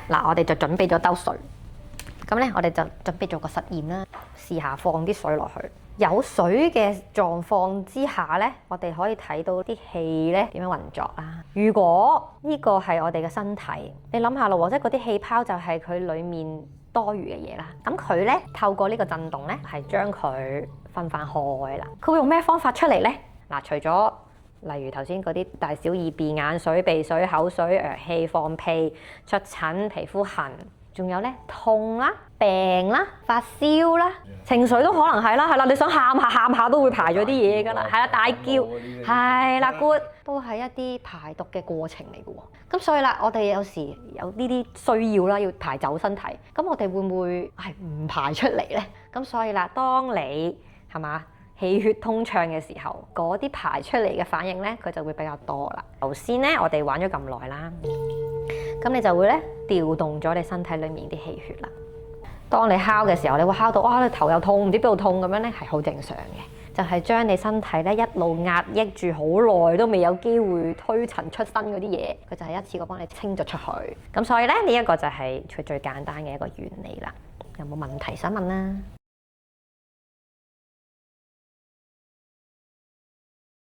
嗱，我哋就準備咗兜水。咁咧，我哋就準備做個實驗啦，試下放啲水落去。有水嘅狀況之下咧，我哋可以睇到啲氣咧點樣運作啦。如果呢個係我哋嘅身體，你諗下咯，即係嗰啲氣泡就係佢裡面多餘嘅嘢啦。咁佢咧透過呢個震動咧，係將佢分翻開啦。佢會用咩方法出嚟咧？嗱，除咗例如頭先嗰啲大小二便、眼水、鼻水、口水、氣、放屁、出疹、皮膚痕。仲有咧痛啦、病啦、發燒啦、情緒都可能係啦，係啦，你想喊下都會排咗啲嘢㗎啦，係啦，大叫，係啦 ，good 都係一啲排毒嘅過程嚟嘅喎。咁所以啦，我哋有時有呢啲需要啦，要排走身體，咁我哋會唔會係唔排出嚟咧？咁所以啦，當你係嘛氣血通暢嘅時候，嗰啲排出嚟嘅反應咧，佢就會比較多啦。頭先咧，我哋玩咗咁耐啦。咁你就會咧調動咗你身體裡面啲氣血啦。當你敲嘅時候，你會敲到哇，你頭又痛，唔知邊度痛咁樣咧，係好正常嘅。就係將你身體咧一路壓抑住好耐都未有機會推陳出新嗰啲嘢，佢就係一次過幫你清咗出去。咁所以咧呢一個就係佢最簡單嘅一個原理啦。有冇問題想問啊？